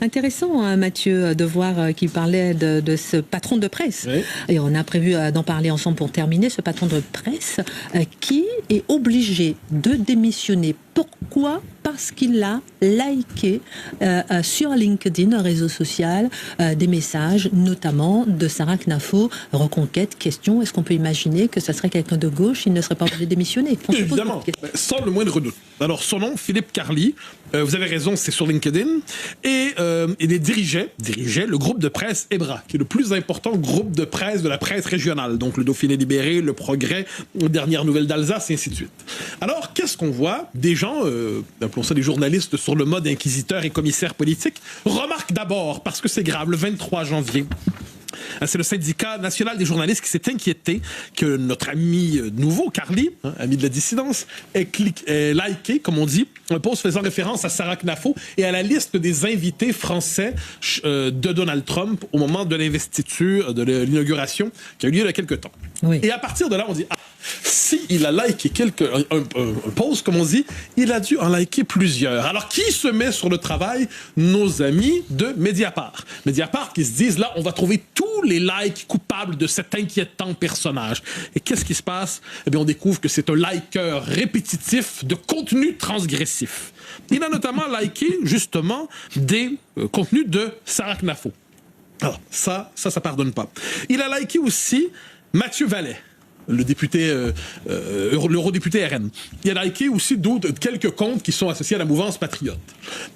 Intéressant, hein, Mathieu, de voir qu'il parlait de ce patron de presse. Oui. Et on a prévu d'en parler ensemble pour terminer. Ce patron de presse qui est obligé de démissionner. Pourquoi ? Parce qu'il a liké sur LinkedIn, un réseau social, des messages, notamment de Sarah Knafo, Reconquête, question, est-ce qu'on peut imaginer que ça serait quelqu'un de gauche, il ne serait pas obligé de démissionner ? Évidemment, sans le moindre doute. Alors, son nom, Philippe Carly, vous avez raison, c'est sur LinkedIn, et il dirigeait le groupe de presse EBRA, qui est le plus important groupe de presse de la presse régionale, donc le Dauphiné libéré, le Progrès, les dernières nouvelles d'Alsace, et ainsi de suite. Alors, qu'est-ce qu'on voit ? Des gens, appelons ça des journalistes sur le mode inquisiteur et commissaire politique, remarquent d'abord, parce que c'est grave, le 23 janvier, c'est le syndicat national des journalistes qui s'est inquiété que notre ami nouveau, Carly, ami de la dissidence, ait liké, comme on dit, un post faisant référence à Sarah Knafo et à la liste des invités français de Donald Trump au moment de l'investiture, de l'inauguration, qui a eu lieu il y a quelques temps. Oui. Et à partir de là, on dit, s'il a liké un post, comme on dit, il a dû en liker plusieurs. Alors, qui se met sur le travail? Nos amis de Mediapart. Mediapart qui se disent, là, on va trouver tous les likes coupables de cet inquiétant personnage. Et qu'est-ce qui se passe? Eh bien, on découvre que c'est un likeur répétitif de contenu transgressif. Il a notamment liké, justement, des contenus de Sarah Knafo. Alors, ça pardonne pas. Il a liké aussi Mathieu Vallet, le député, l'eurodéputé RN. Il a liké aussi quelques comptes qui sont associés à la mouvance patriote.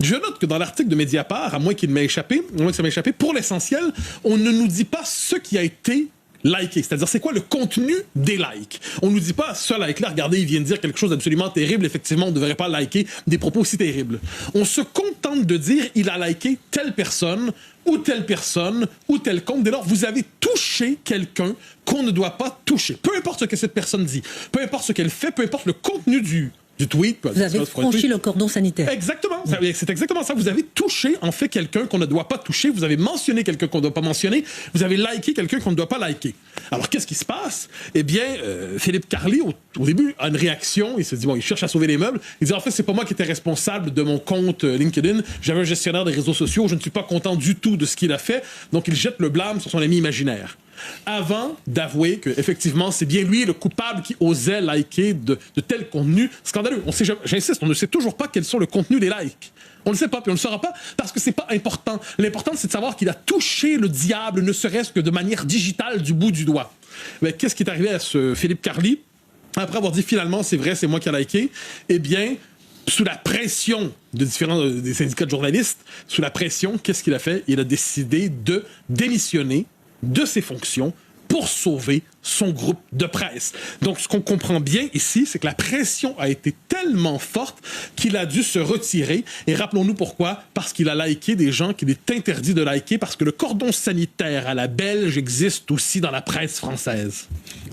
Je note que dans l'article de Mediapart, à moins que ça m'ait échappé, pour l'essentiel, on ne nous dit pas ce qui a été liké, c'est-à-dire c'est quoi le contenu des likes. On nous dit pas, ce like-là, regardez, il vient de dire quelque chose d'absolument terrible, effectivement, on ne devrait pas liker des propos aussi terribles. On se contente de dire, il a liké telle personne, ou tel compte. Dès lors, vous avez touché quelqu'un qu'on ne doit pas toucher. Peu importe ce que cette personne dit, peu importe ce qu'elle fait, peu importe le contenu du tweet. Vous avez franchi le cordon sanitaire. Exactement. C'est exactement ça. Vous avez touché, en fait, quelqu'un qu'on ne doit pas toucher. Vous avez mentionné quelqu'un qu'on ne doit pas mentionner. Vous avez liké quelqu'un qu'on ne doit pas liker. Alors, qu'est-ce qui se passe? Eh bien, Philippe Carly, au début, a une réaction. Il se dit, bon, il cherche à sauver les meubles. Il dit, en fait, c'est pas moi qui étais responsable de mon compte LinkedIn. J'avais un gestionnaire des réseaux sociaux. Je ne suis pas content du tout de ce qu'il a fait. Donc, il jette le blâme sur son ami imaginaire. Avant d'avouer qu'effectivement, c'est bien lui le coupable qui osait liker de tel contenu scandaleux. J'insiste, on ne sait toujours pas quels sont le contenu des likes. On ne le sait pas, puis on ne le saura pas parce que c'est pas important. L'important, c'est de savoir qu'il a touché le diable, ne serait-ce que de manière digitale, du bout du doigt. Mais qu'est-ce qui est arrivé à ce Philippe Carly? Après avoir dit finalement, c'est vrai, c'est moi qui ai liké, eh bien, sous la pression de des syndicats de journalistes, sous la pression, qu'est-ce qu'il a fait? Il a décidé de démissionner de ses fonctions pour sauver son groupe de presse. Donc, ce qu'on comprend bien ici, c'est que la pression a été tellement forte qu'il a dû se retirer. Et rappelons-nous pourquoi. Parce qu'il a liké des gens qu'il est interdit de liker, parce que le cordon sanitaire à la belge existe aussi dans la presse française.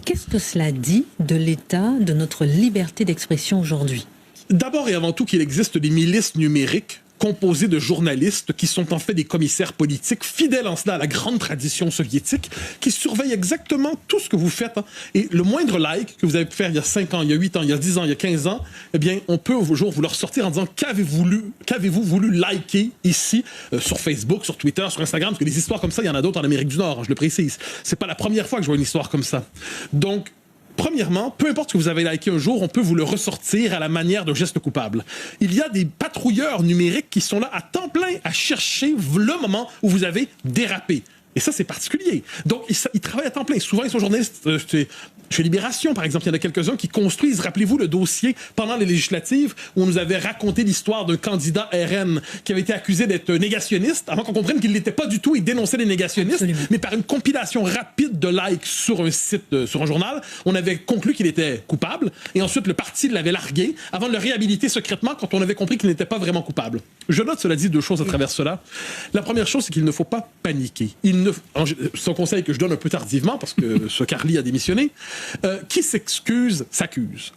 Qu'est-ce que cela dit de l'état de notre liberté d'expression aujourd'hui? D'abord et avant tout qu'il existe des milices numériques composé de journalistes qui sont en fait des commissaires politiques, fidèles en cela à la grande tradition soviétique, qui surveillent exactement tout ce que vous faites. Hein. Et le moindre like que vous avez pu faire il y a 5 ans, il y a 8 ans, il y a 10 ans, il y a 15 ans, eh bien, on peut au jour vous leur sortir en disant qu'avez-vous voulu liker ici, sur Facebook, sur Twitter, sur Instagram, parce que des histoires comme ça, il y en a d'autres en Amérique du Nord, hein, je le précise. C'est pas la première fois que je vois une histoire comme ça. Donc, premièrement, peu importe ce que vous avez liké un jour, on peut vous le ressortir à la manière d'un geste coupable. Il y a des patrouilleurs numériques qui sont là à temps plein à chercher le moment où vous avez dérapé. Et ça, c'est particulier. Donc, ils travaillent à temps plein. Souvent, ils sont journalistes chez Libération, par exemple. Il y en a quelques-uns qui construisent, rappelez-vous, le dossier pendant les législatives où on nous avait raconté l'histoire d'un candidat RN qui avait été accusé d'être négationniste, avant qu'on comprenne qu'il ne l'était pas du tout. Il dénonçait les négationnistes. Absolument. Mais par une compilation rapide de likes sur un site, sur un journal, on avait conclu qu'il était coupable. Et ensuite, le parti l'avait largué avant de le réhabiliter secrètement quand on avait compris qu'il n'était pas vraiment coupable. Je note, cela dit, 2 choses à travers cela. La première chose, c'est qu'il ne faut pas paniquer. C'est un conseil que je donne un peu tardivement parce que ce Carly a démissionné. Qui s'excuse, s'accuse.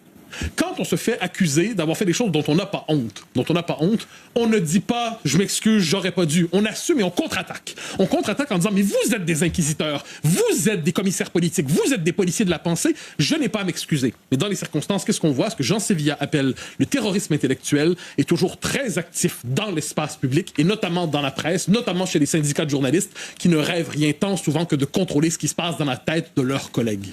Quand on se fait accuser d'avoir fait des choses dont on n'a pas honte, on ne dit pas « je m'excuse, j'aurais pas dû ». On assume et on contre-attaque. On contre-attaque en disant « mais vous êtes des inquisiteurs, vous êtes des commissaires politiques, vous êtes des policiers de la pensée, je n'ai pas à m'excuser ». Mais dans les circonstances, qu'est-ce qu'on voit? Ce que Jean Sévilla appelle le terrorisme intellectuel est toujours très actif dans l'espace public et notamment dans la presse, notamment chez les syndicats de journalistes qui ne rêvent rien tant souvent que de contrôler ce qui se passe dans la tête de leurs collègues.